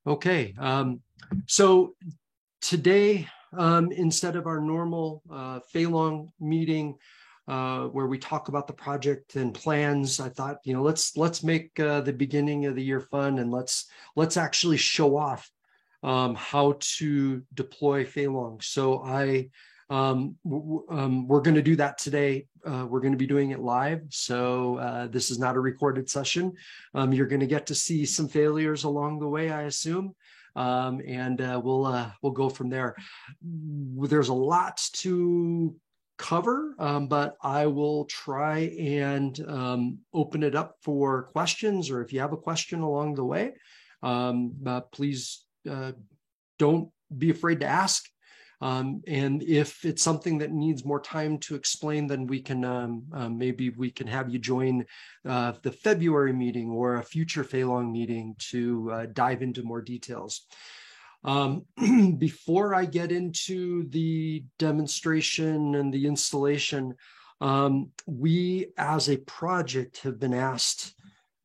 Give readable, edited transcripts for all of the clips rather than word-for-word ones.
Okay, so today, instead of our normal Feilong meeting where we talk about the project and plans, I thought, let's make the beginning of the year fun, and let's actually show off how to deploy Feilong. So we're going to do that today. We're going to be doing it live. So this is not a recorded session. You're going to get to see some failures along the way, I assume. And we'll go from there. There's a lot to cover, but I will try and open it up for questions, or if you have a question along the way, please don't be afraid to ask. And if it's something that needs more time to explain, then we can maybe we can have you join the February meeting or a future Feilong meeting to dive into more details. Before I get into the demonstration and the installation, we as a project have been asked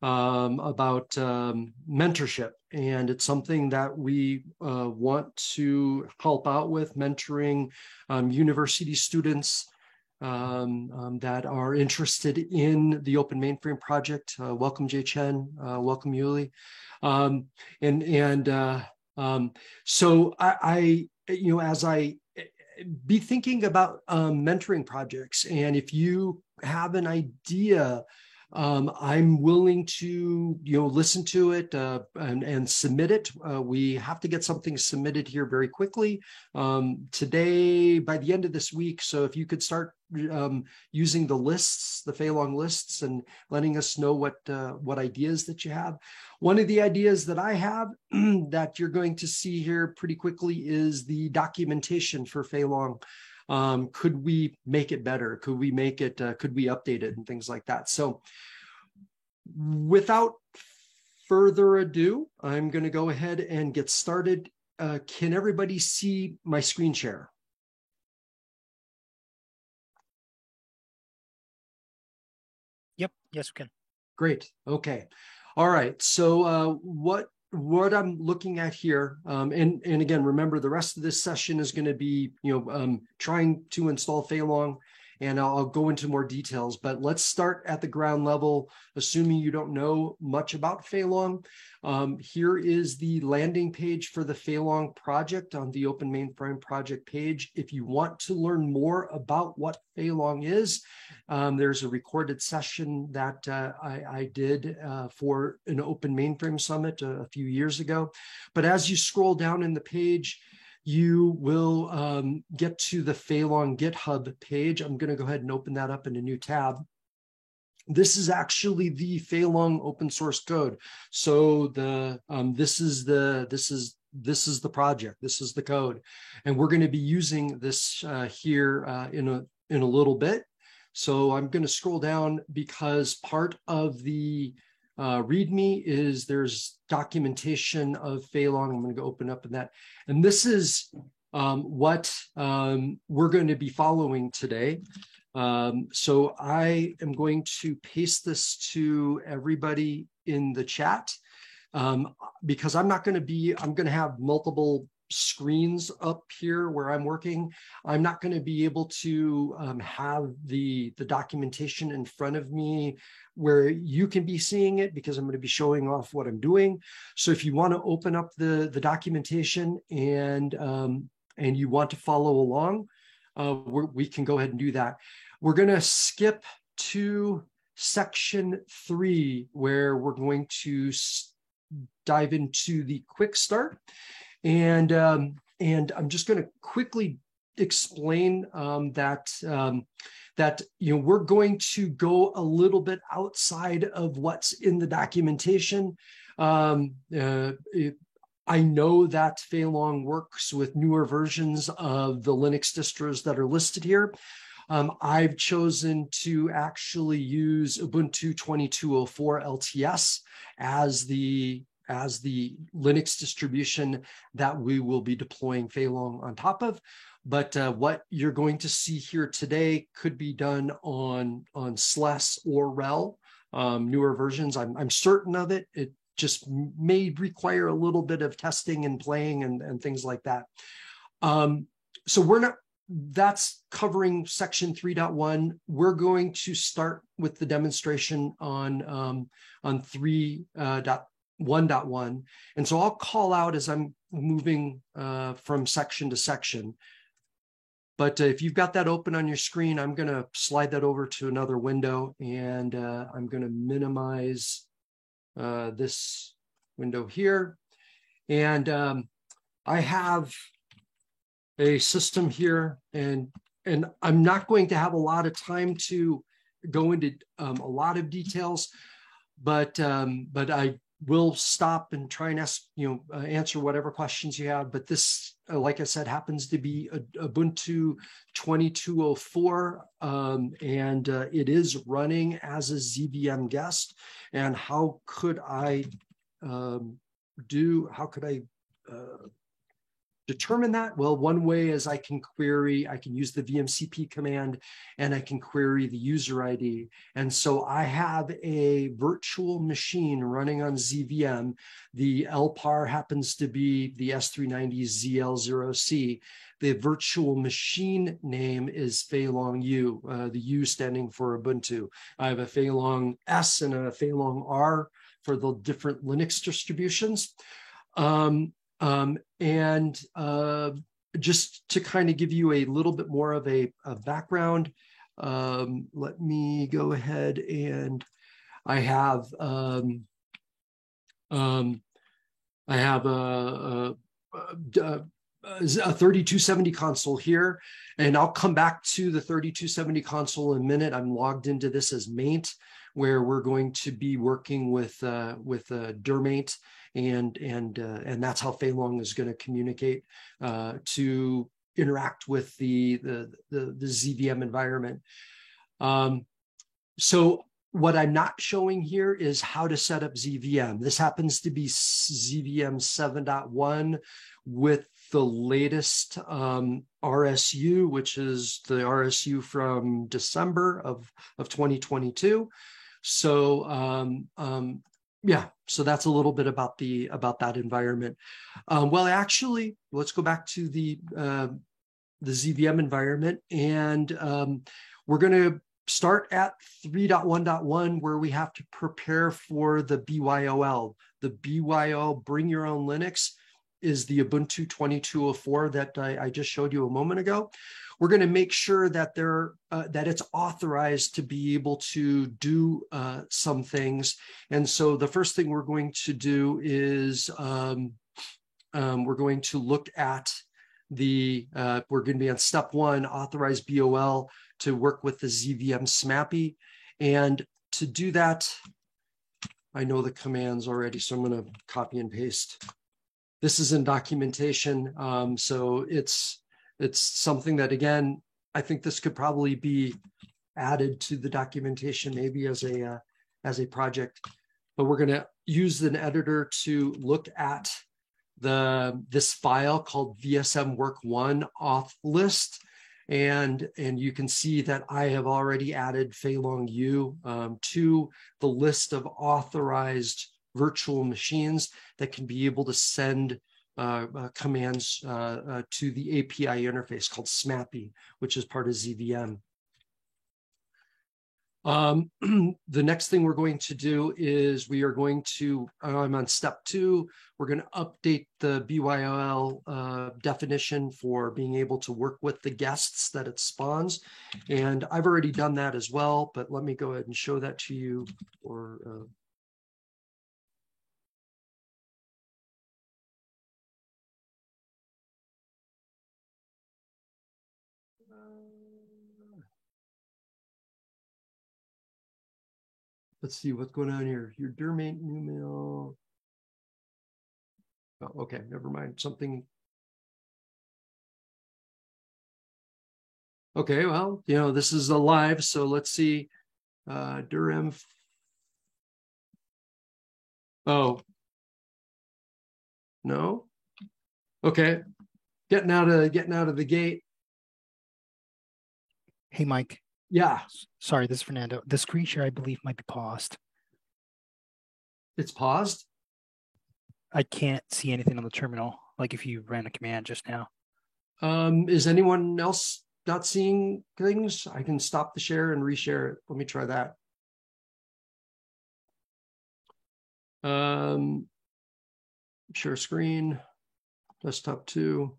about mentorship, and it's something that we want to help out with, mentoring university students that are interested in the Open Mainframe project. Welcome, Jay Chen. Welcome, Yuli. So I as I be thinking about mentoring projects, and if you have an idea, I'm willing to, listen to it and submit it. We have to get something submitted here very quickly today, by the end of this week. So if you could start using the lists, the Feilong lists, and letting us know what ideas that you have. One of the ideas that I have that you're going to see here pretty quickly is the documentation for Feilong. Could we make it better? Could we make it, could we update it and things like that? So without further ado, I'm going to go ahead and get started. Can everybody see my screen share? Yep. Yes, we can. Great. Okay. All right. So what I'm looking at here, and again, remember the rest of this session is going to be, trying to install Feilong, and I'll go into more details, but let's start at the ground level, assuming you don't know much about Feilong. Here is the landing page for the Feilong project on the Open Mainframe project page. If you want to learn more about what Feilong is, there's a recorded session that I did for an Open Mainframe Summit a few years ago. But as you scroll down in the page, you will get to the Feilong GitHub page. I'm going to go ahead and open that up in a new tab. This is actually the Feilong open source code. So this is the project. This is the code, and we're going to be using this here in a little bit. So I'm going to scroll down because part of the README is there's documentation of Feilong. I'm going to go open up in that. And this is what we're going to be following today. So I am going to paste this to everybody in the chat because I'm going to have multiple screens up here where I'm working. I'm not going to be able to have the documentation in front of me where you can be seeing it, because I'm going to be showing off what I'm doing. So if you want to open up the documentation and you want to follow along, we can go ahead and do that. We're going to skip to section 3, where we're going to dive into the quick start. And I'm just going to quickly explain that we're going to go a little bit outside of what's in the documentation. I know that Feilong works with newer versions of the Linux distros that are listed here. I've chosen to actually use Ubuntu 22.04 LTS as the Linux distribution that we will be deploying Feilong on top of. But what you're going to see here today could be done on SLES or RHEL, newer versions. I'm certain of it. just may require a little bit of testing and playing and things like that. So that's covering section 3.1. We're going to start with the demonstration on 3.1.1. And so I'll call out as I'm moving from section to section. But if you've got that open on your screen, I'm going to slide that over to another window, and I'm going to minimize this window here. And I have a system here, and I'm not going to have a lot of time to go into a lot of details, but I will stop and try and answer whatever questions you have. But this, like I said, happens to be Ubuntu 22.04, and it is running as a ZVM guest. And how could I determine that? Well, one way is I can use the VMCP command, and I can query the user ID. And so I have a virtual machine running on ZVM. The LPAR happens to be the S390ZL0C. The virtual machine name is Feilong U, the U standing for Ubuntu. I have a Feilong S and a Feilong R for the different Linux distributions. Just to kind of give you a little bit more of a background, let me go ahead, and I have a 3270 console here, and I'll come back to the 3270 console in a minute. I'm logged into this as Maint, where we're going to be working with dirmate. And that's how Feilong is going to communicate to interact with the ZVM environment. So what I'm not showing here is how to set up ZVM. This happens to be ZVM 7.1 with the latest RSU, which is the RSU from December of 2022. So yeah, so that's a little bit about that environment. Well, actually, let's go back to the ZVM environment, and we're going to start at 3.1.1, where we have to prepare for the BYOL. The BYOL, Bring Your Own Linux, is the Ubuntu 22.04 that I just showed you a moment ago. We're going to make sure that that it's authorized to be able to do some things. And so the first thing we're going to do is we're going to look at we're going to be on step 1, authorize BOL to work with the ZVM SMAPI. And to do that, I know the commands already, so I'm going to copy and paste. This is in documentation, so it's something that, again, I think this could probably be added to the documentation, maybe as a project. But we're going to use an editor to look at this file called VSM Work1 auth list, and you can see that I have already added Feilong U to the list of authorized virtual machines that can be able to send commands to the API interface called SMAPI, which is part of ZVM. The next thing we're going to do is we are going to, I'm on step 2, we're going to update the BYOL definition for being able to work with the guests that it spawns. And I've already done that as well, but let me go ahead and show that to you. Let's see what's going on here. Your dirmate new mail. Oh, okay, never mind. Something. Okay, well, this is a live, so let's see. Durham. Oh. No. Okay. Getting out of the gate. Hey, Mike. Yeah. Sorry, this is Fernando. The screen share, I believe, might be paused. It's paused? I can't see anything on the terminal, like if you ran a command just now. Is anyone else not seeing things? I can stop the share and reshare it. Let me try that. Share screen, desktop 2.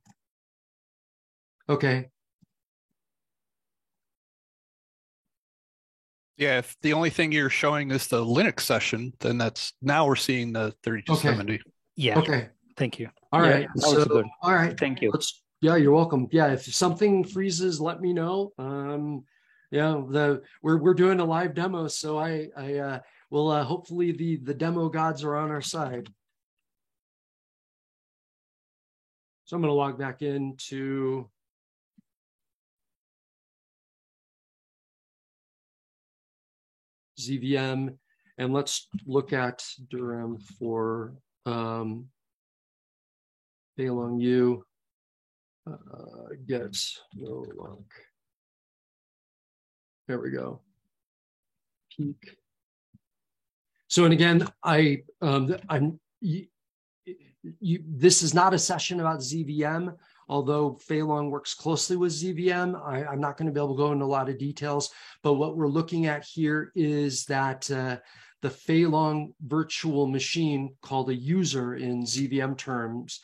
Okay. Yeah, if the only thing you're showing is the Linux session, then now we're seeing the 3270. Okay. Yeah. Okay. Thank you. All right. Yeah, now it's good. All right. Thank you. Yeah, you're welcome. Yeah, if something freezes, let me know. Yeah, we're doing a live demo, so I will hopefully the demo gods are on our side. So I'm going to log back into ZVM, and let's look at Durham for Feilong U. Get no lock. There we go. Peak. So, and again, this is not a session about ZVM, although Feilong works closely with ZVM. I'm not going to be able to go into a lot of details, but what we're looking at here is that the Feilong virtual machine, called a user in ZVM terms,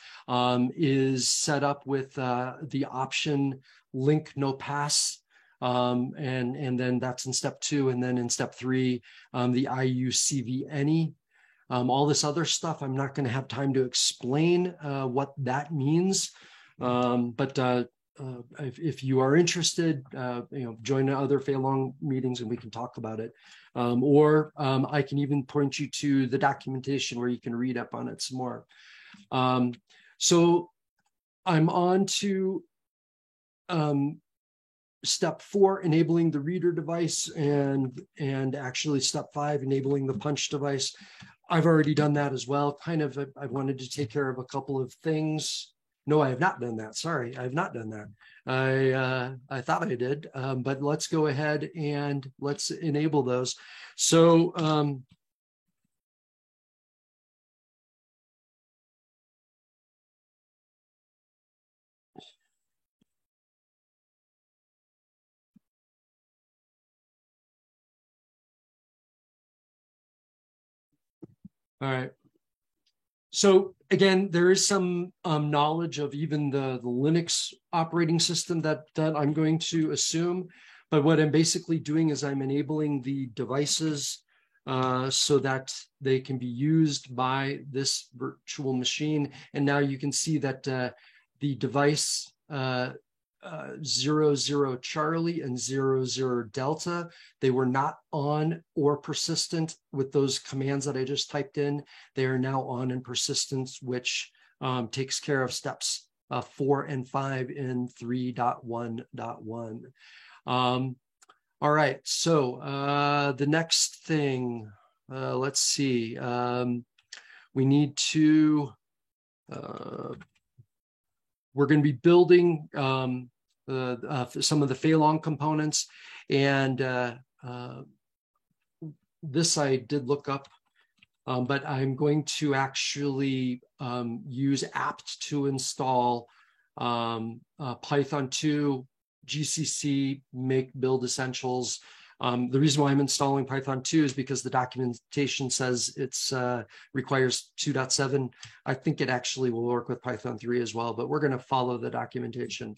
is set up with the option link no pass. And then that's in step 2. And then in step 3, the IUCV any. All this other stuff, I'm not going to have time to explain what that means. But if you are interested, join other Feilong meetings and we can talk about it. Or I can even point you to the documentation where you can read up on it some more. So I'm on to step 4, enabling the reader device, and actually step 5, enabling the punch device. I've already done that as well. Kind of, I wanted to take care of a couple of things. No, I have not done that. Sorry, I have not done that. I thought I did, but let's go ahead and let's enable those. So all right. So again, there is some knowledge of even the Linux operating system that I'm going to assume. But what I'm basically doing is I'm enabling the devices so that they can be used by this virtual machine. And now you can see that the device 00 Charlie and 00 Delta, they were not on or persistent with those commands that I just typed in. They are now on and persistent, which takes care of steps 4 and 5 in 3.1.1. All right, so the next thing, let's see. We need to we're going to be building some of the Feilong components, and this I did look up, but I'm going to actually use apt to install Python 2, GCC, make build essentials. The reason why I'm installing Python 2 is because the documentation says it's requires 2.7. I think it actually will work with Python 3 as well, but we're going to follow the documentation.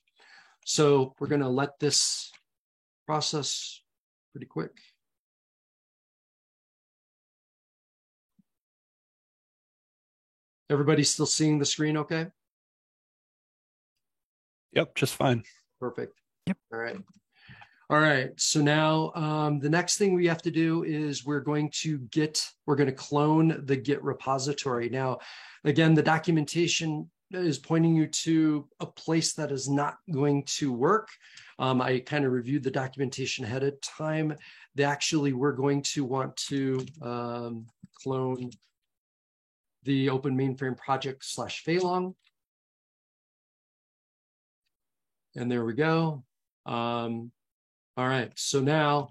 So we're going to let this process pretty quick. Everybody still seeing the screen okay? Yep, just fine. Perfect. Yep. All right. All right, so now the next thing we have to do is we're going to clone the Git repository. Now, again, the documentation is pointing you to a place that is not going to work. I kind of reviewed the documentation ahead of time. We're going to want to clone the Open Mainframe Project /Feilong. And there we go. All right, so now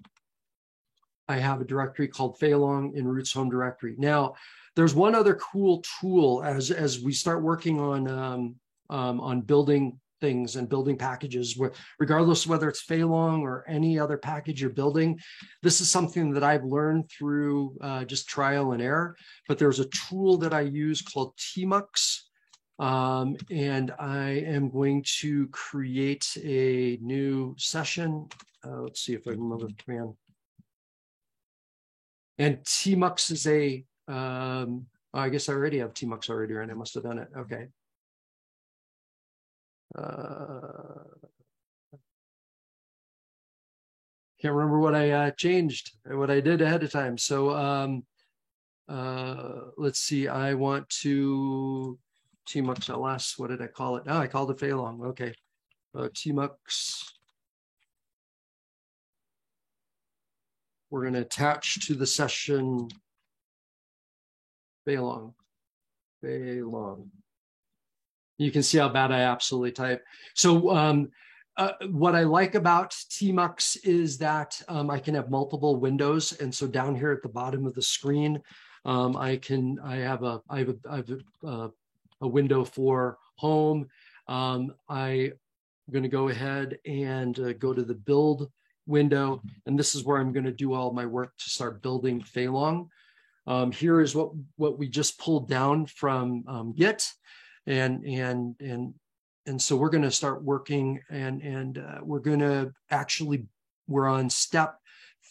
I have a directory called Feilong in root's home directory. Now, there's one other cool tool as we start working on building things and building packages, where regardless of whether it's Feilong or any other package you're building. This is something that I've learned through just trial and error, but there's a tool that I use called Tmux. And I am going to create a new session. Let's see if I can remember the command. And Tmux is I guess I already have Tmux already, and I must have done it. Okay. Can't remember what I changed, what I did ahead of time. So let's see. I want to Tmux LS. What did I call it? Oh, I called it Feilong. Okay. Tmux. We're going to attach to the session Feilong. You can see how bad I absolutely type. So what I like about Tmux is that I can have multiple windows, and so down here at the bottom of the screen, I have a window for home. I'm going to go ahead and go to the build window, and this is where I'm going to do all my work to start building Feilong. Here is what we just pulled down from Git, and so we're going to start working, and we're on step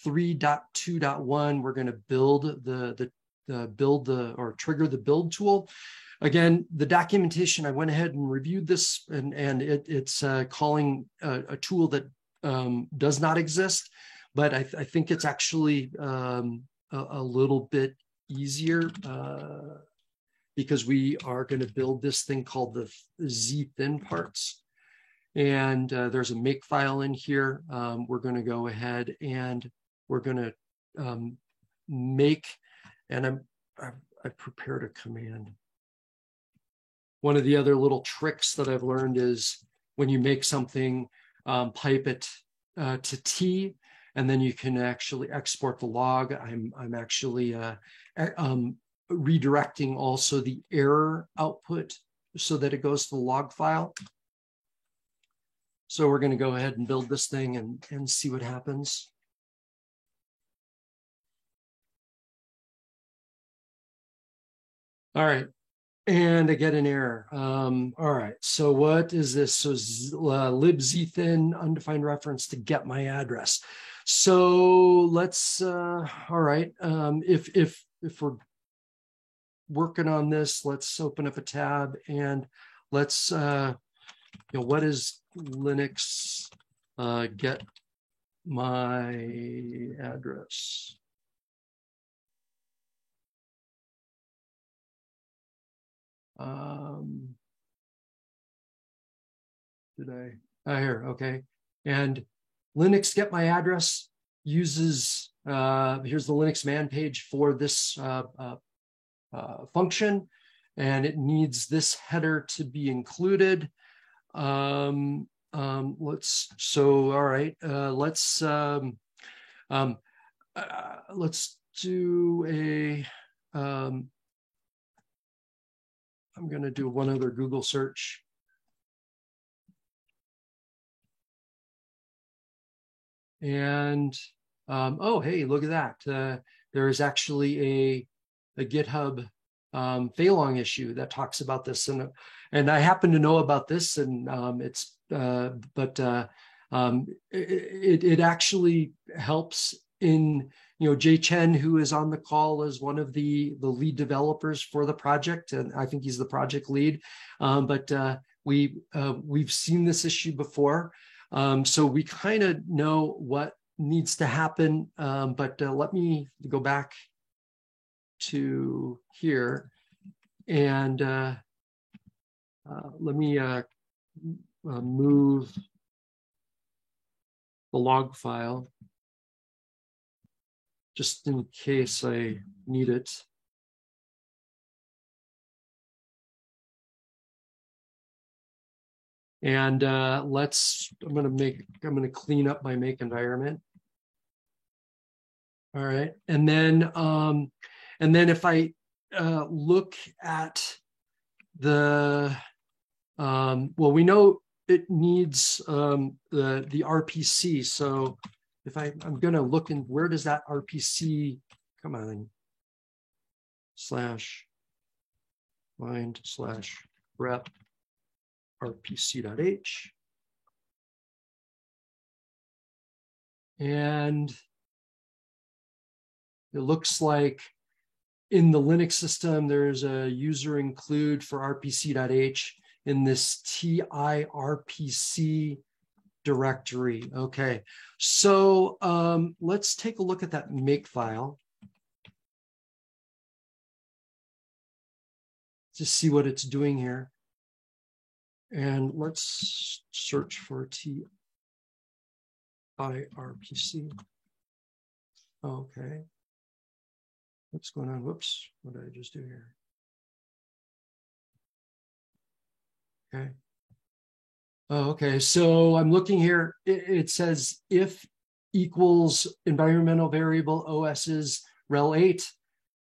3.2.1. We're going to build or trigger the build tool. Again, the documentation, I went ahead and reviewed this, and it's calling a tool that does not exist, but I think it's actually a little bit easier because we are going to build this thing called the Z-Thin parts. And there's a make file in here. We're going to go ahead and we're going to make, and I prepared a command. One of the other little tricks that I've learned is when you make something, pipe it to T, and then you can actually export the log. I'm actually redirecting also the error output so that it goes to the log file. So we're going to go ahead and build this thing and see what happens. All right. And I get an error. All right, so what is this? So libzthin undefined reference to get my address. So let's, all right, if we're working on this, let's open up a tab and let's, what is Linux get my address? Here, okay. And Linux get my address uses, here's the Linux man page for this function, and it needs this header to be included. All right, let's do a, I'm going to do one other Google search. And, oh, hey, look at that. There is actually a GitHub Feilong issue that talks about this. And I happen to know about this, and it actually helps in, Jay Chen, who is on the call, is one of the lead developers for the project, and I think he's the project lead. We've seen this issue before, so we kind of know what needs to happen. Let me go back to here, and let me move the log file, just in case I need it. And I'm going to clean up my make environment. All right, and then if I look at the, well, we know it needs the RPC. So if I'm going to look in, where does that RPC, come on, /find/rep rpc.h. And it looks like in the Linux system, there's a user include for rpc.h in this tirpc directory. Okay, so let's take a look at that make file to see what it's doing here. And let's search for tirpc. Okay. What's going on? Whoops. What did I just do here? Okay. Oh, okay. So I'm looking here. It says if equals environmental variable OS's rel 8,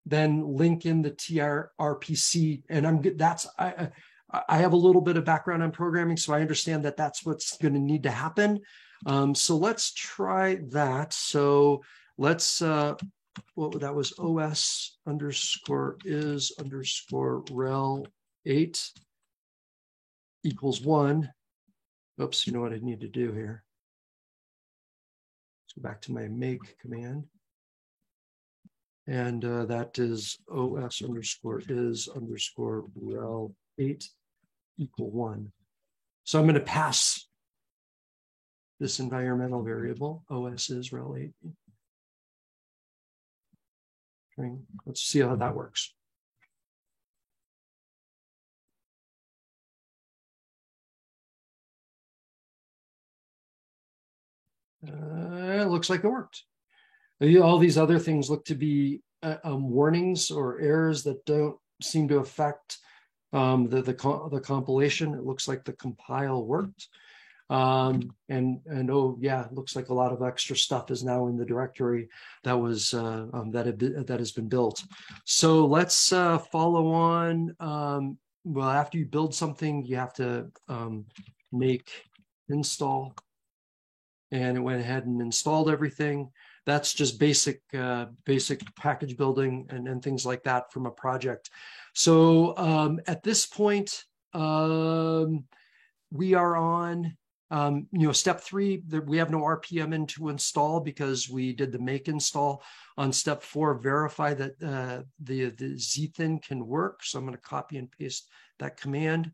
then link in the tirpc. And I have a little bit of background on programming, so I understand that that's what's going to need to happen. So let's try that. So let's, well, that was os_is_rel 8 equals 1. Oops, you know what I need to do here? Let's go back to my make command. And that is os_is_rel 8 equal 1. So I'm going to pass this environmental variable, os is rel 8. Okay, let's see how that works. It looks like it worked. All these other things look to be warnings or errors that don't seem to affect the compilation. It looks like the compile worked. And oh yeah, it looks like a lot of extra stuff is now in the directory that was that has been built. So let's follow on. Well, after you build something, you have to make install, and it went ahead and installed everything. That's just basic package building and things like that from a project. So at this point, we are on step 3. We have no RPM in to install because we did the make install. On step 4, verify that the zthin can work. So I'm going to copy and paste that command.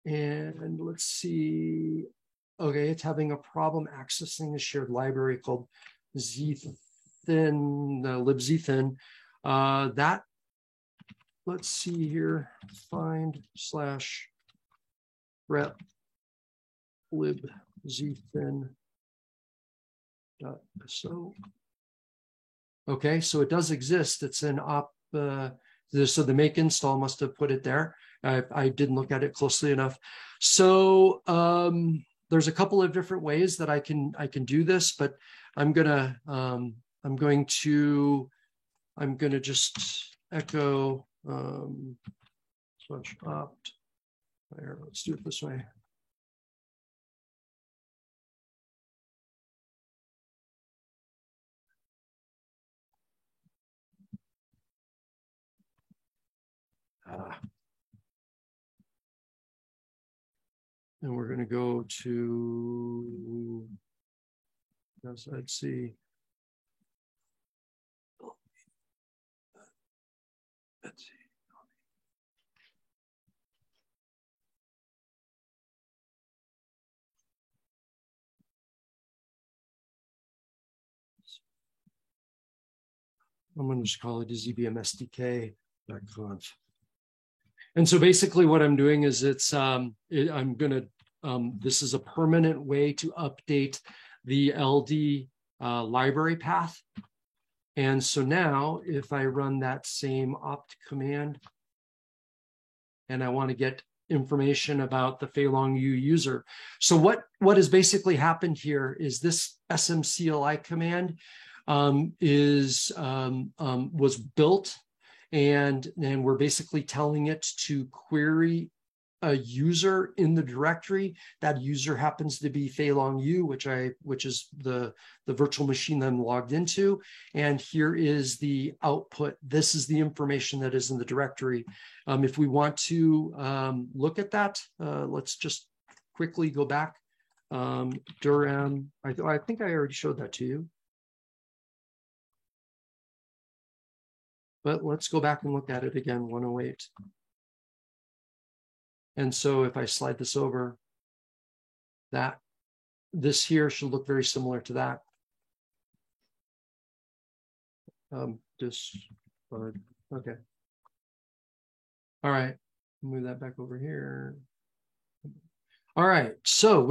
And let's see. Okay, it's having a problem accessing a shared library called zthin, libzthin. That, let's see here, find/rep libzthin.so. Okay, so it does exist. It's an so the make install must have put it there. I didn't look at it closely enough. So there's a couple of different ways that I can do this, but I'm gonna just echo slash opt. There, let's do it this way. And we're going to go to, let's see. Let's see. I'm going to just call it a zbmsdk.conf. And so basically what I'm doing is this is a permanent way to update the LD library path. And so now if I run that same opt command and I want to get information about the Feilong U user. So what has basically happened here is this smcli command was built, and we're basically telling it to query a user in the directory. That user happens to be Feilong Yu, which is the virtual machine that I'm logged into. And here is the output. This is the information that is in the directory. If we want to look at that, let's just quickly go back. Durham, I think I already showed that to you. But let's go back and look at it again, 108. And so if I slide this over, this here should look very similar to that. Okay. All right, move that back over here. All right, so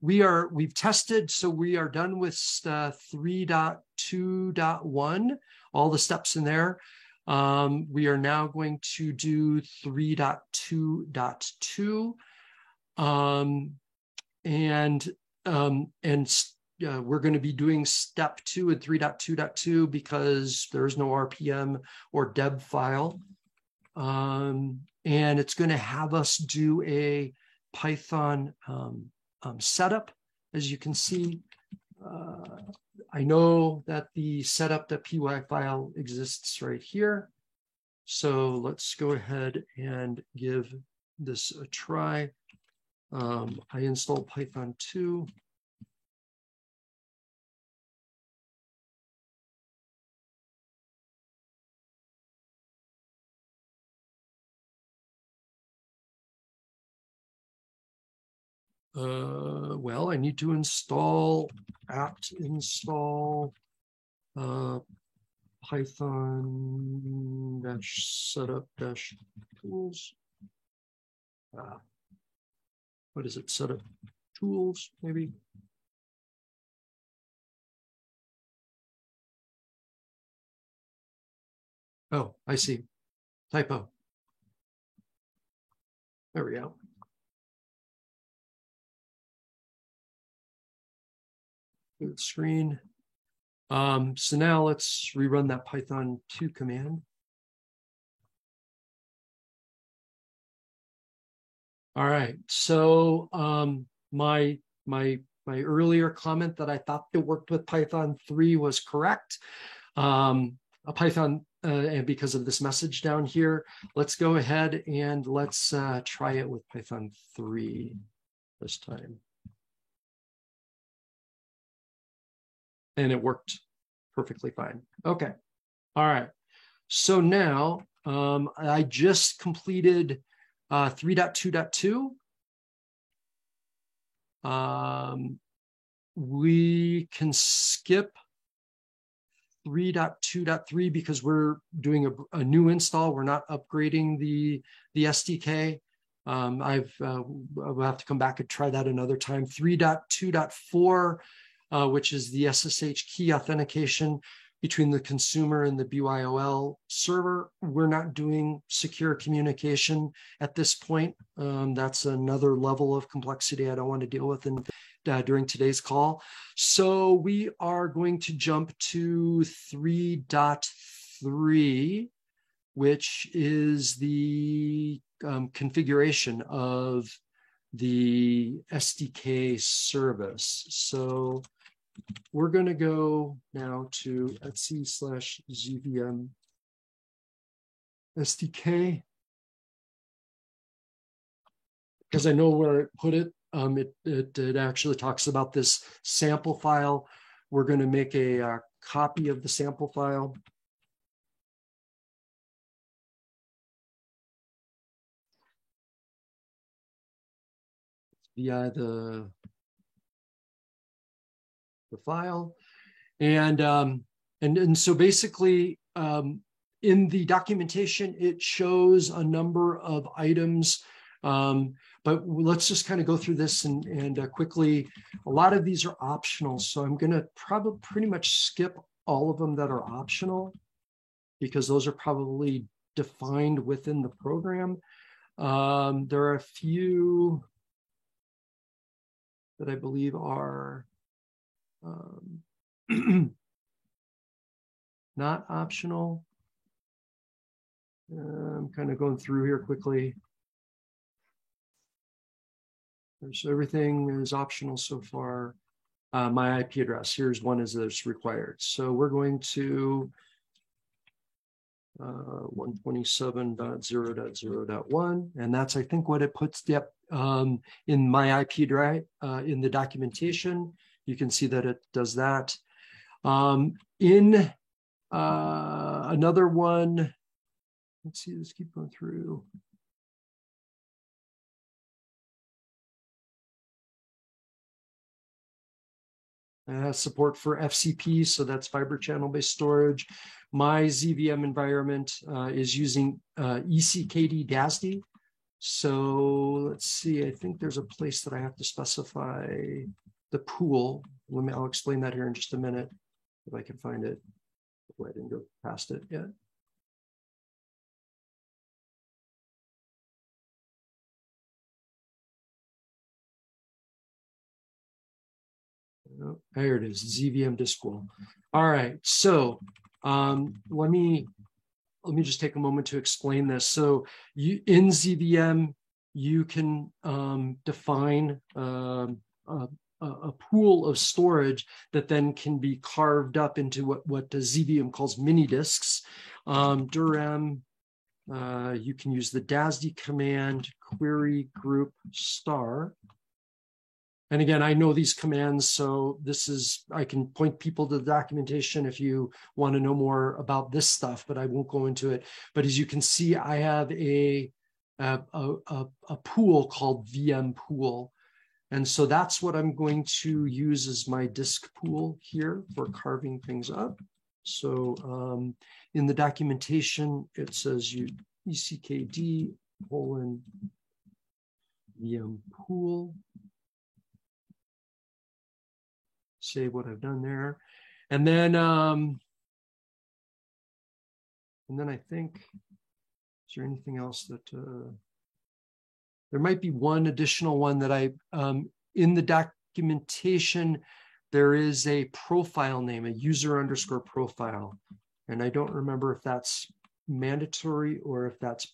we've tested, so we are done with 3.2.1, all the steps in there. We are now going to do 3.2.2, we're going to be doing step 2 in 3.2.2 because there's no RPM or deb file, and it's going to have us do a Python setup. As you can see, I know that the setup.py file exists right here. So let's go ahead and give this a try. I installed Python 2. Well, I need to install apt install Python setup tools. What is it? Setup tools, maybe. Oh, I see. Typo. There we go. Good screen. So now let's rerun that Python 2 command. All right. So my earlier comment that I thought it worked with Python 3 was correct. And because of this message down here, let's go ahead and let's try it with Python 3 this time. And it worked perfectly fine. Okay. All right. So now I just completed 3.2.2. We can skip 3.2.3 because we're doing a new install. We're not upgrading the SDK. I'll have to come back and try that another time. 3.2.4, which is the SSH key authentication between the consumer and the BYOL server. We're not doing secure communication at this point. That's another level of complexity I don't want to deal with during today's call. So we are going to jump to 3.3, which is the configuration of the SDK service. So we're going to go now to etc/zvm SDK, because I know where I put it. It actually talks about this sample file. We're going to make a copy of the sample file. Via the file, and so basically in the documentation it shows a number of items, but let's just kind of go through this and quickly. A lot of these are optional, so I'm going to probably pretty much skip all of them that are optional because those are probably defined within the program. There are a few that I believe are not optional. I'm kind of going through here quickly. So everything is optional so far. My IP address, here's one is that's required. So we're going to 127.0.0.1, and that's, I think, what it puts. Yep, in my IP drive in the documentation, you can see that it does that. In another one, let's see, let's keep going through. Support for FCP, so that's fiber channel-based storage. My ZVM environment is using ECKD DASD. So let's see, I think there's a place that I have to specify the pool. I'll explain that here in just a minute if I can find it. Oh, I didn't go past it yet. Oh, there it is, ZVM disk pool. All right, so let me just take a moment to explain this. So in ZVM, you can define a pool of storage that then can be carved up into what the ZVM calls mini disks. Durham, you can use the DASD command query group star. And again, I know these commands, so this is, I can point people to the documentation if you want to know more about this stuff, but I won't go into it. But as you can see, I have a pool called VM pool. And so that's what I'm going to use as my disk pool here for carving things up. So in the documentation, it says you ECKD : VM pool. Save what I've done there. And then I think, is there anything else that, there might be one additional one that I, in the documentation, there is a profile name, a user _ profile. And I don't remember if that's mandatory or if that's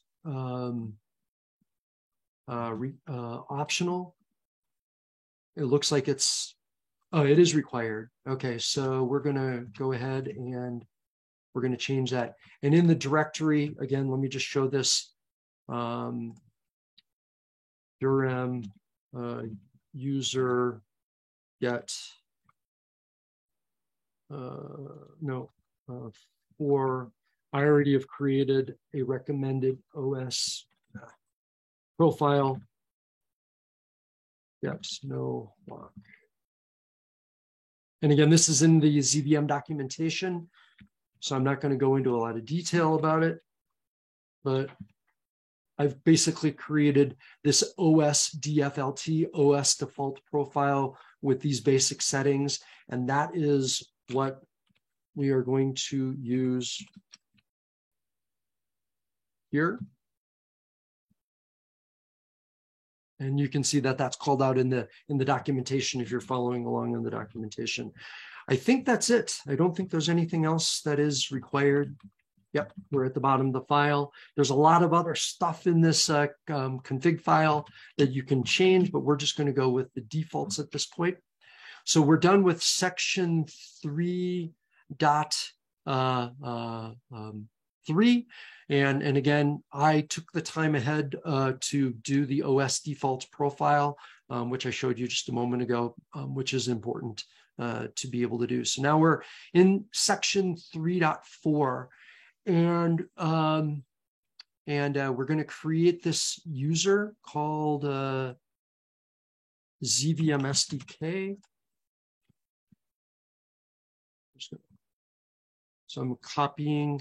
optional. It looks like it's, oh, it is required. Okay, so we're gonna go ahead and we're gonna change that. And in the directory, again, let me just show this. Durham user get for, I already have created a recommended OS profile. Yes, no lock. And again, this is in the ZVM documentation, so I'm not going to go into a lot of detail about it, but I've basically created this OS DFLT, OS default profile with these basic settings, and that is what we are going to use here. And you can see that that's called out in the documentation if you're following along in the documentation. I think that's it. I don't think there's anything else that is required. Yep, we're at the bottom of the file. There's a lot of other stuff in this config file that you can change, but we're just going to go with the defaults at this point. So we're done with section 3.3. And again, I took the time ahead to do the OS default profile, which I showed you just a moment ago, which is important to be able to do. So now we're in section 3.4, and we're going to create this user called ZVM SDK. So I'm copying.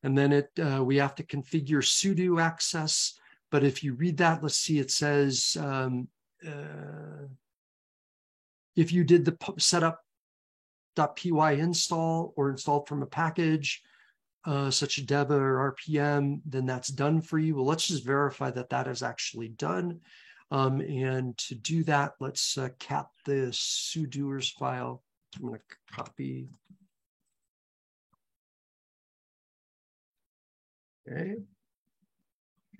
And then we have to configure sudo access. But if you read that, let's see, it says, if you did the setup.py install or installed from a package, such as Deba or RPM, then that's done for you. Well, let's just verify that that is actually done. And to do that, let's cat the sudoers file. I'm going to copy. Okay.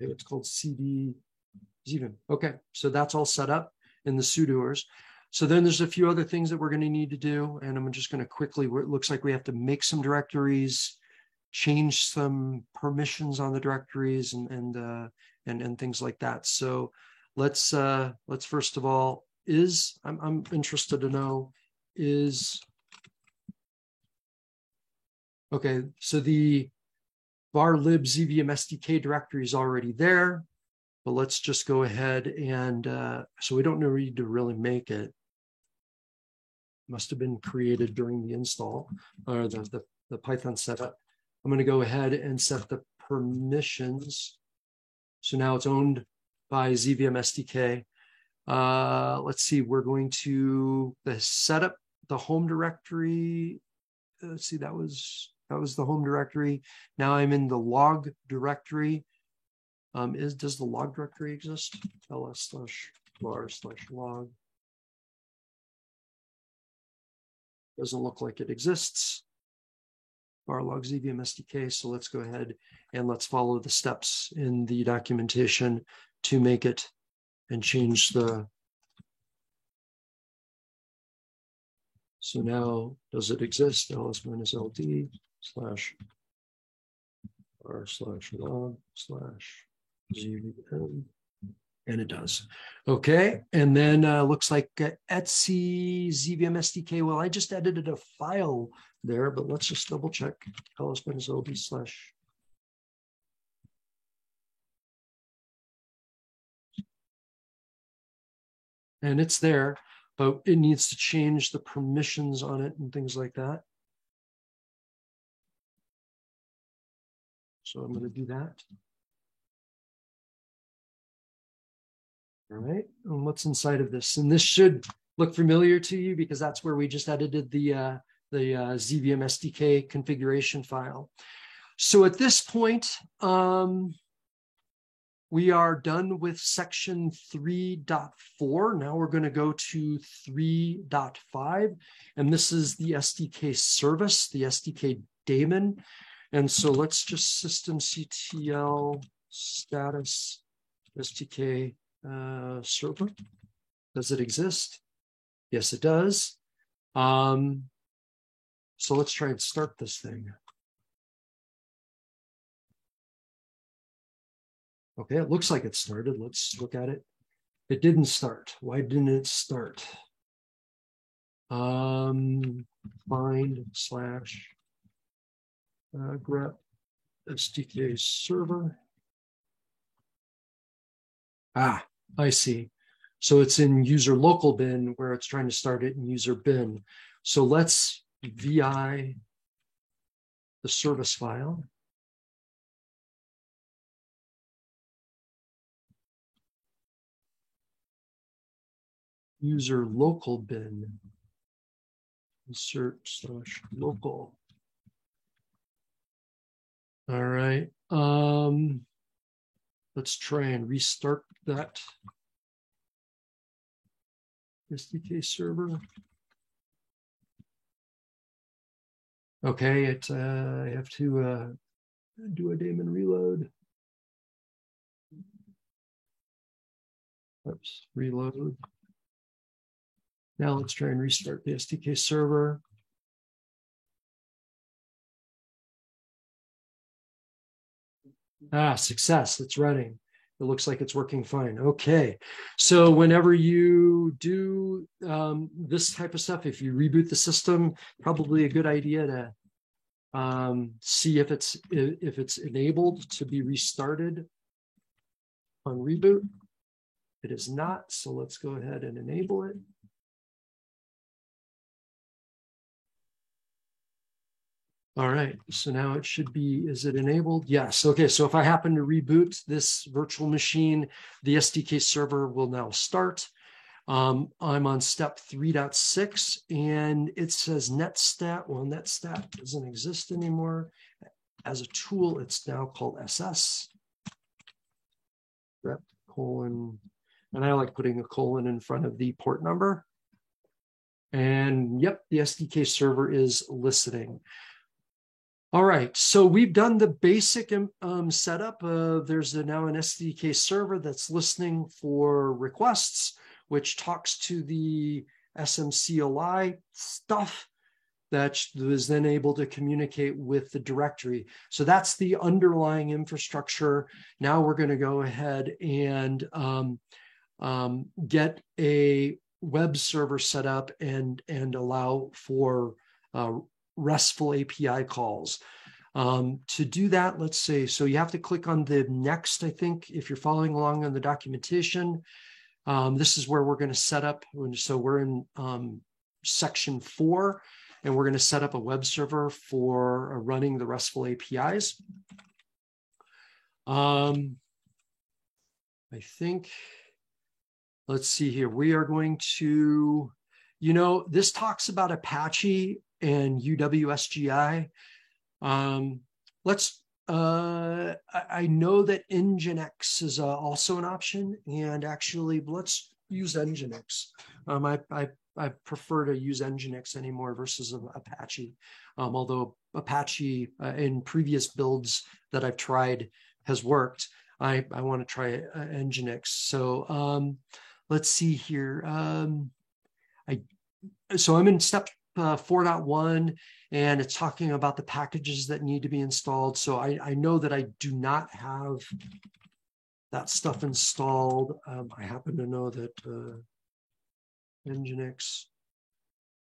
Okay, it's called CD Zevim. Okay, so that's all set up in the sudoers. So then there's a few other things that we're going to need to do, and I'm just going to quickly, it looks like we have to make some directories, change some permissions on the directories and things like that. So let's first of all, I'm interested to know okay, so the var lib zvm SDK directory is already there, but let's just go ahead and, so we don't need to really make it. Must have been created during the install or the Python setup. I'm going to go ahead and set the permissions. So now it's owned by ZVM SDK. Let's see, we're going to set up the home directory. Let's see, that was the home directory. Now I'm in the log directory. Does the log directory exist? ls/var/log. Doesn't look like it exists. Var log ZVM SDK. So let's go ahead and let's follow the steps in the documentation to make it and change the. So now, does it exist? ls-ld/r/log/ZVM. And it does. Okay. And then looks like etc ZVM SDK. Well, I just edited a file there, but let's just double check. ls-ld/ and it's there, but it needs to change the permissions on it and things like that. So I'm going to do that. All right, and what's inside of this? And this should look familiar to you because that's where we just edited the ZVM SDK configuration file. So at this point, we are done with section 3.4. Now we're going to go to 3.5, and this is the SDK service, the SDK daemon. And so let's just systemctl status SDK server. Does it exist? Yes, it does. So let's try and start this thing. Okay, it looks like it started. Let's look at it. It didn't start. Why didn't it start? Find / grep SDK server. Ah, I see. So it's in user local bin where it's trying to start it in user bin. So let's vi the service file. User local bin. Insert /local. All right. Let's try and restart that SDK server. Okay, I have to do a daemon reload. Oops, reload. Now let's try and restart the SDK server. Ah, success, it's running. It looks like it's working fine. Okay, so whenever you do this type of stuff, if you reboot the system, probably a good idea to see if it's enabled to be restarted on reboot. It is not, so let's go ahead and enable it. All right, so now it should be, is it enabled? Yes, okay, so if I happen to reboot this virtual machine, the SDK server will now start. I'm on step 3.6 and it says netstat. Well, netstat doesn't exist anymore. As a tool, it's now called SS. Rep : and I like putting a colon in front of the port number. And yep, the SDK server is listening. All right, so we've done the basic setup. There's now an SDK server that's listening for requests, which talks to the SMCLI stuff that was then able to communicate with the directory. So that's the underlying infrastructure. Now we're going to go ahead and get a web server set up and allow for RESTful API calls. To do that, let's say, so you have to click on the next, I think, if you're following along on the documentation. This is where we're going to set up. So we're in section 4, and we're going to set up a web server for running the RESTful APIs. I think, let's see here. We are going to, this talks about Apache and UWSGI. I know that Nginx is also an option, and actually let's use Nginx. I prefer to use Nginx anymore versus Apache, although Apache in previous builds that I've tried has worked. I want to try Nginx. So let's see here. So I'm in step 4.1, and it's talking about the packages that need to be installed. So I know that I do not have that stuff installed. I happen to know that Nginx,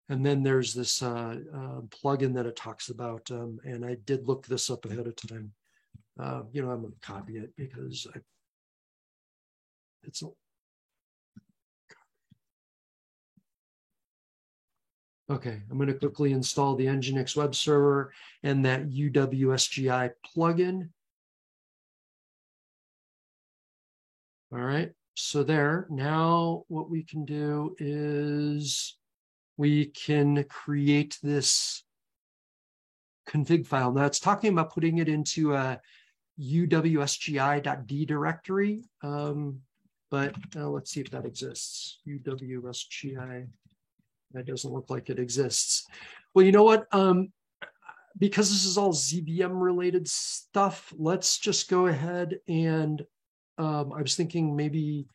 and then there's this plugin that it talks about, and I did look this up ahead of time. I'm going to copy it because it's okay. I'm going to quickly install the Nginx web server and that UWSGI plugin. All right. So there, now what we can do is we can create this config file. Now it's talking about putting it into a uwsgi.d directory, but let's see if that exists. UWSGI, that doesn't look like it exists. Well, you know what? Because this is all ZVM related stuff, let's just go ahead and I was thinking maybe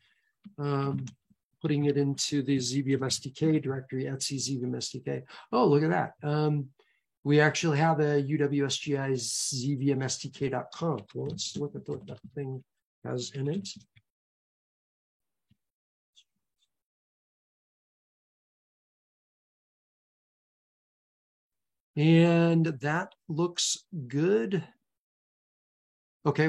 putting it into the ZVM SDK directory, etc ZVM SDK. Oh, look at that. We actually have a UWSGI zvmsdk.conf. Well, let's look at what that thing has in it. And that looks good. Okay,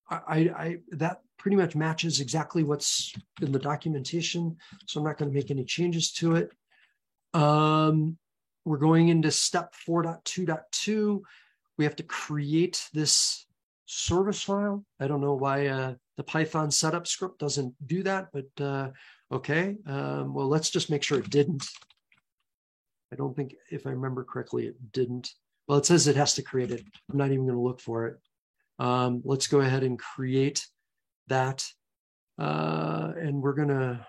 that pretty much matches exactly what's in the documentation, so I'm not going to make any changes to it. We're going into step 4.2.2. We have to create this service file. I don't know why the Python setup script doesn't do that, but okay. Well, let's just make sure it didn't. I don't think, if I remember correctly, it didn't. Well, it says it has to create it. I'm not even going to look for it. Let's go ahead and create that. And we're going to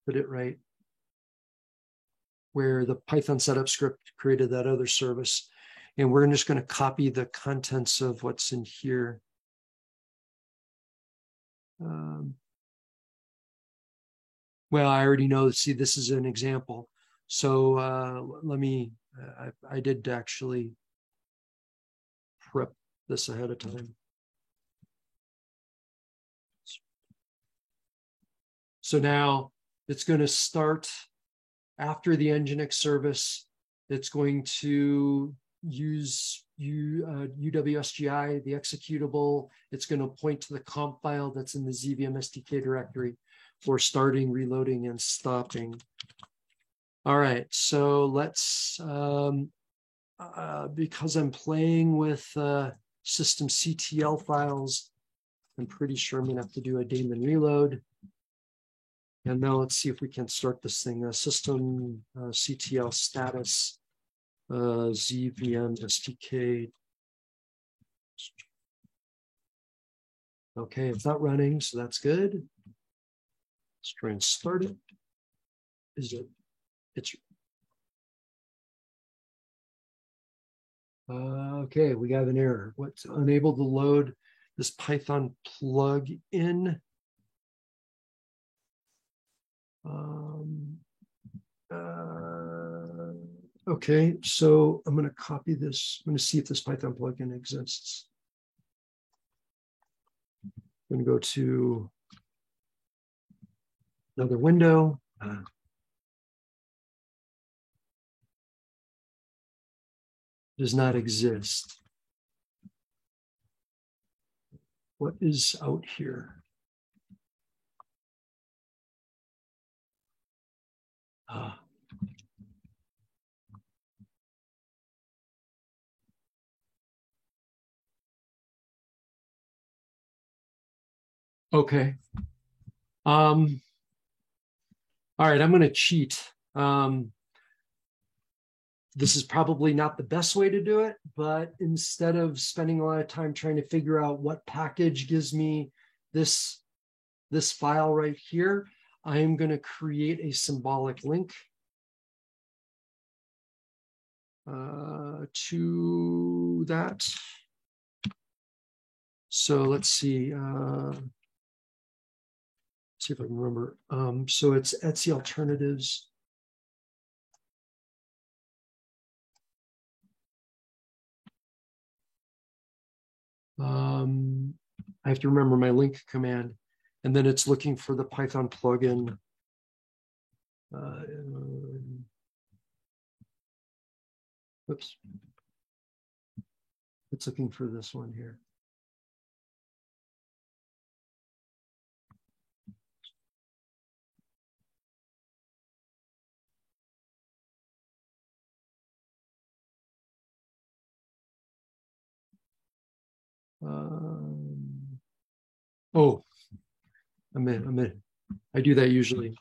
put it right where the Python setup script created that other service. And we're just going to copy the contents of what's in here. Well, I already know, see, this is an example. So let me, I did actually prep this ahead of time. So now it's going to start after the Nginx service. It's going to use UWSGI, the executable. It's going to point to the comp file that's in the ZVM SDK directory for starting, reloading, and stopping. All right, so let's, because I'm playing with systemctl files, I'm pretty sure I'm gonna have to do a daemon reload. And now let's see if we can start this thing. System CTL status, ZVM SDK. Okay, it's not running, so that's good. Let's try and start it. Is it? Okay, we got an error. What's unable to load this Python plug-in? Okay, so I'm going to copy this. I'm going to see if this Python plugin exists. I'm going to go to another window. Does not exist. What is out here? Okay. All right, I'm going to cheat. This is probably not the best way to do it, but instead of spending a lot of time trying to figure out what package gives me this file right here, I am going to create a symbolic link to that. So let's see. See if I can remember. So it's Etsy alternatives. I have to remember my link command, and then it's looking for the Python plugin. Oops. It's looking for this one here. Oh, I'm in. I do that usually.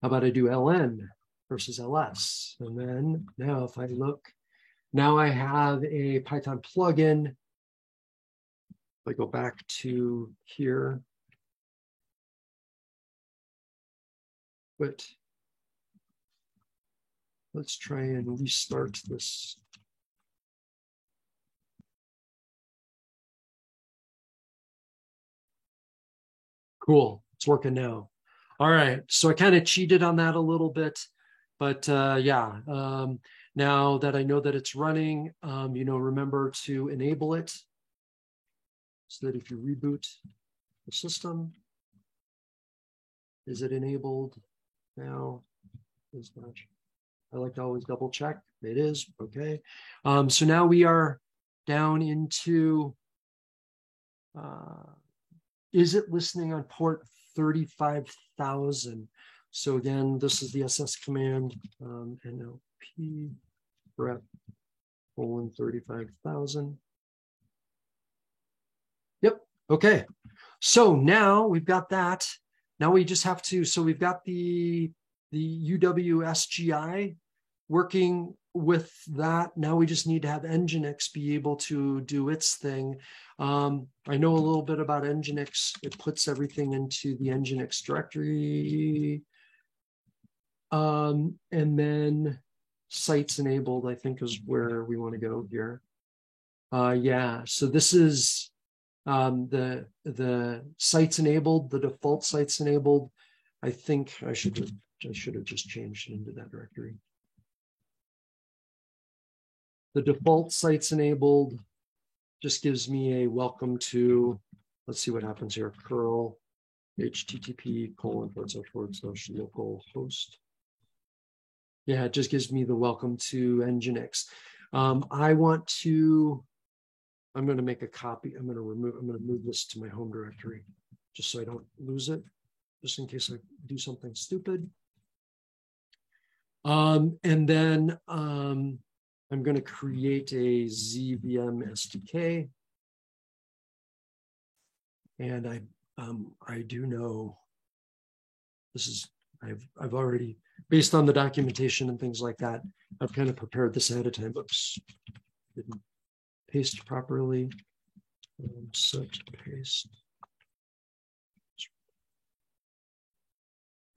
How about I do ln versus ls? And then now if I look, now I have a Python plugin. If I go back to here, but let's try and restart this. Cool, it's working now. All right, so I kind of cheated on that a little bit, but yeah, now that I know that it's running, remember to enable it so that if you reboot the system, is it enabled now? I like to always double check. It is, okay. So now we are down into, is it listening on port 35,000? So again, this is the SS command, NLP rep colon 35,000. Yep, okay. So now we've got that. Now we just have to, so we've got the UWSGI working with that. Now we just need to have Nginx be able to do its thing. I know a little bit about Nginx. It puts everything into the Nginx directory. And then sites enabled, I think, is where we want to go here. Yeah, so this is the sites enabled, the default sites enabled. I think I should have just changed it into that directory. The default sites enabled just gives me a welcome to, let's see what happens here, curl http://localhost. Yeah, it just gives me the welcome to Nginx. I want to, I'm going to make a copy. I'm going to move this to my home directory just so I don't lose it, just in case I do something stupid. And then I'm going to create a ZVM SDK. And I do know this is, I've already, based on the documentation and things like that, I've kind of prepared this ahead of time. Oops, didn't paste properly. Set paste.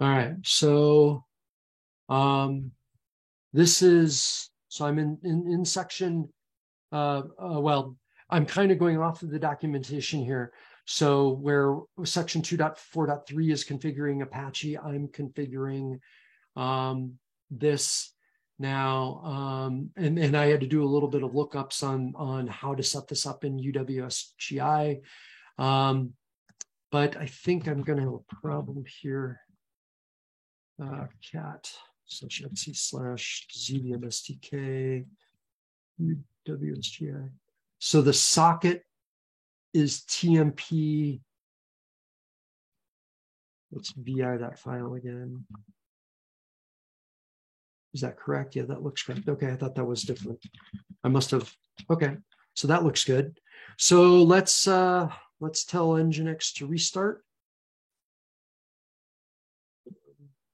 All right, so this is So I'm in section, well, I'm kind of going off of the documentation here. So where section 2.4.3 is configuring Apache, I'm configuring this now. And I had to do a little bit of lookups on how to set this up in UWSGI. But I think I'm going to have a problem here. Cat /etc/ZVM-STK UWSGI. So the socket is TMP. Let's VI that file again. Is that correct? Yeah, that looks correct. Okay, I thought that was different. I must have. Okay, so that looks good. So let's tell Nginx to restart.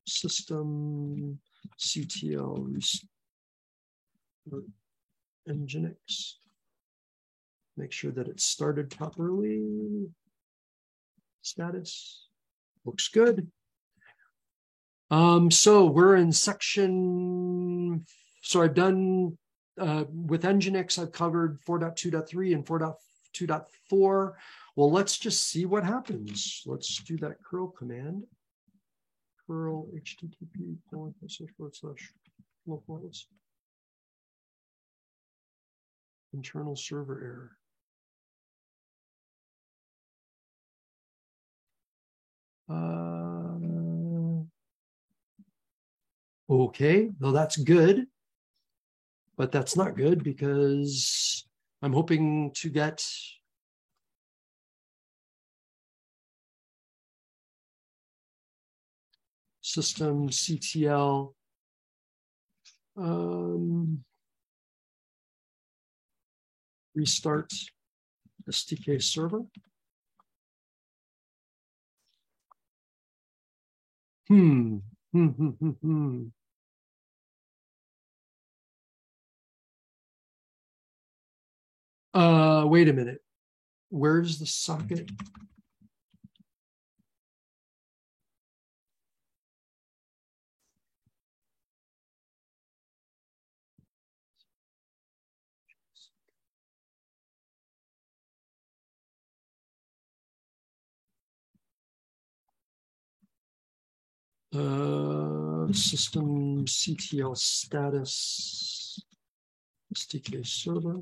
System CTL restart Nginx. Make sure that it's started properly. Status looks good. So we're in section. So I've done with Nginx, I've covered 4.2.3 and 4.2.4. Well, let's just see what happens. Let's do that curl command. Curl http://localhost internal server error. Okay, well, that's good, but that's not good because I'm hoping to get system CTL restart STK server. Wait a minute. Where's the socket? System CTL status STK server.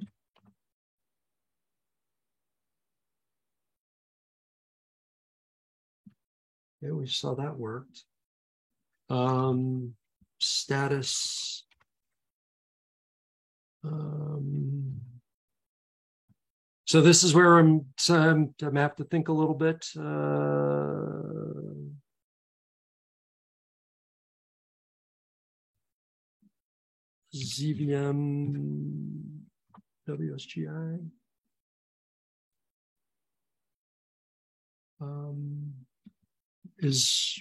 Okay, we saw that worked. Status. So this is where I'm have to think a little bit. ZVM WSGI. Is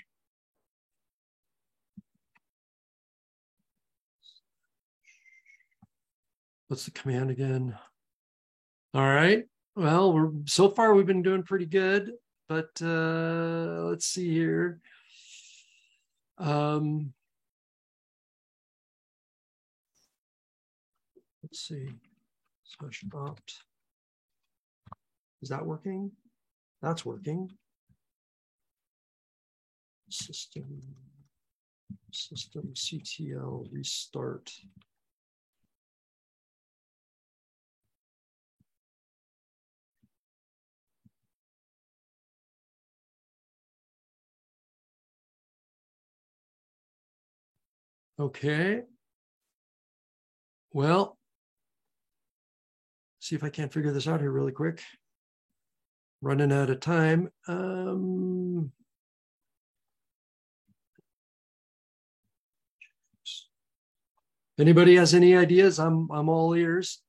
what's the command again? All right. Well, so far we've been doing pretty good, but let's see here. Let's see. /opt. Is that working? That's working. System CTL restart. Okay. Well, see if I can't figure this out here really quick. Running out of time. Anybody has any ideas? I'm all ears.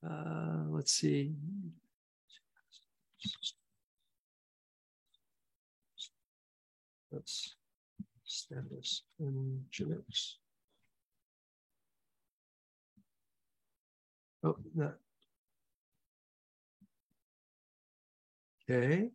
Let's see. That's status Nginx. Oh, that. Okay.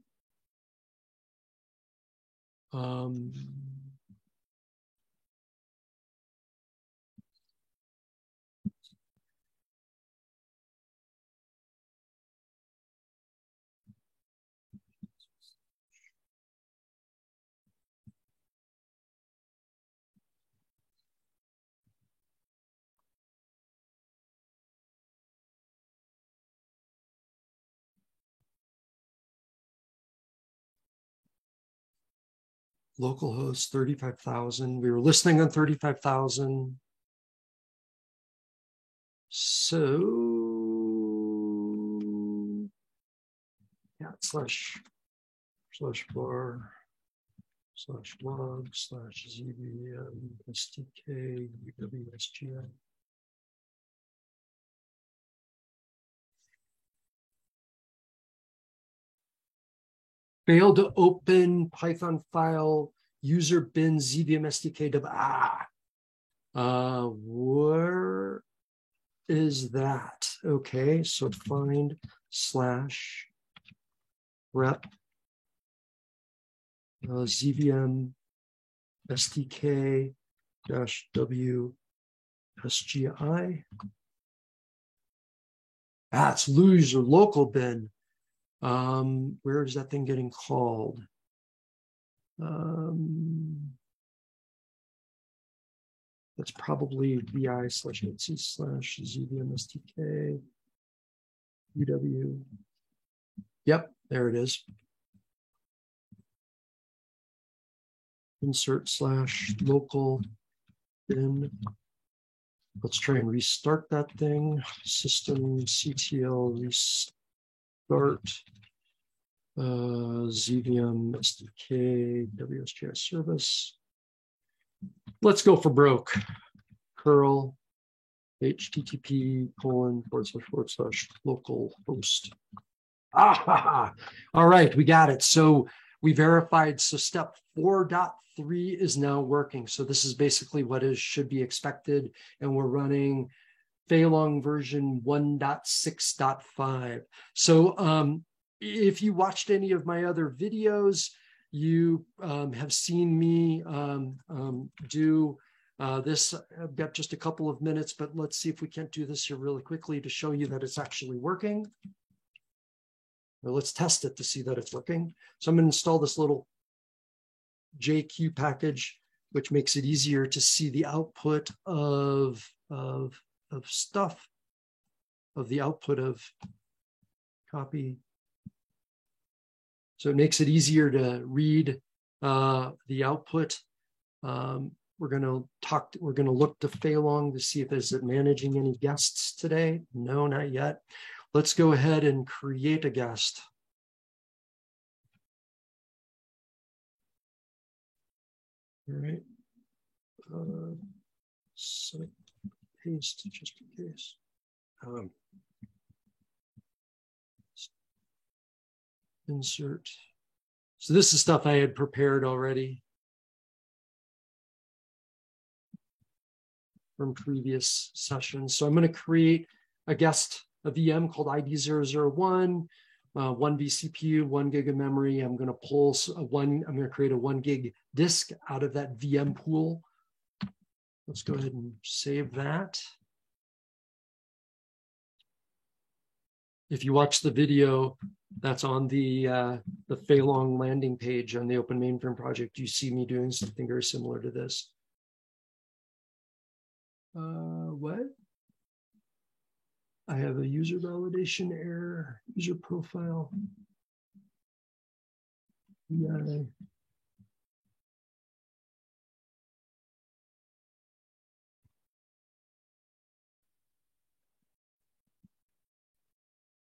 localhost 35,000. We were listening on 35,000. So cat slash bar slash log slash zvm stk uwsgi. Failed to open Python file user bin zvm stk. Where is that? Okay, so find slash rep zvm stk dash w sgi. That's lose or local bin. Where is that thing getting called? That's probably vi slash etc slash zvm stk uw. Yep, there it is. Insert slash local bin. Let's try and restart that thing. System ctl restart zvm stk wsgi service. Let's go for broke. Curl http://localhost. All right, we got it. So we verified. So step 4.3 is now working. So this is basically what should be expected. And we're running Feilong version 1.6.5. So if you watched any of my other videos, you have seen me do this. I've got just a couple of minutes, but let's see if we can't do this here really quickly to show you that it's actually working. Well, let's test it to see that it's working. So I'm going to install this little JQ package, which makes it easier to see the output of stuff, of the output of copy. So it makes it easier to read the output. We're going to look to Feilong to see if is it managing any guests today. No, not yet. Let's go ahead and create a guest. All right. So paste just in case. Insert. So this is stuff I had prepared already from previous sessions. So I'm going to create a guest, a VM called ID001, 1 vCPU, 1 gig of memory. I'm going to pull I'm going to create a 1 gig disk out of that VM pool. Let's go ahead and save that. If you watch the video that's on the Feilong landing page on the Open Mainframe project, you see me doing something very similar to this. What? I have a user validation error, user profile. Yeah.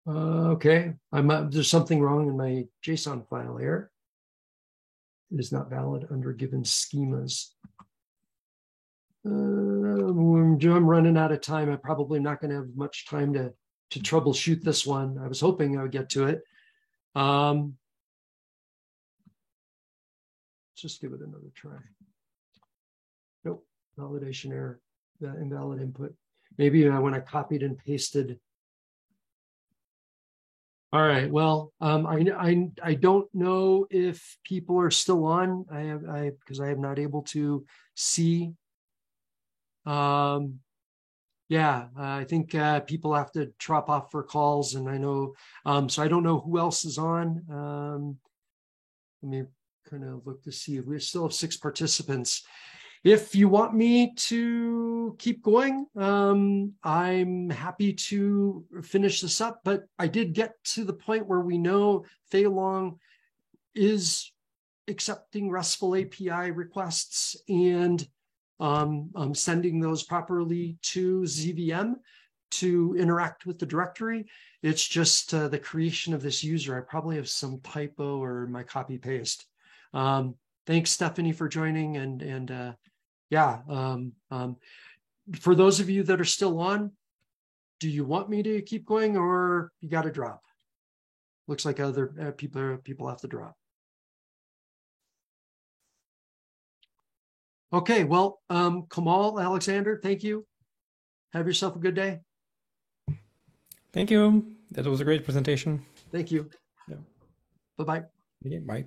Okay, there's something wrong in my JSON file here. It is not valid under given schemas. I'm running out of time. I'm probably not going to have much time to troubleshoot this one. I was hoping I would get to it. Let's just give it another try. Nope, validation error, invalid input. Maybe when I copied and pasted. All right. Well, I don't know if people are still on. Because I am not able to see. Yeah, I think people have to drop off for calls, and I know. So I don't know who else is on. Let me kind of look to see if we still have 6 participants. If you want me to keep going, I'm happy to finish this up, but I did get to the point where we know Feilong is accepting RESTful API requests and sending those properly to ZVM to interact with the directory. It's just the creation of this user. I probably have some typo or my copy paste. Thanks, Stephanie, for joining. And for those of you that are still on, do you want me to keep going or you got to drop? Looks like other people have to drop. Okay, well, Kamal, Alexander, thank you. Have yourself a good day. Thank you. That was a great presentation. Thank you. Yeah. Bye-bye. Okay, bye.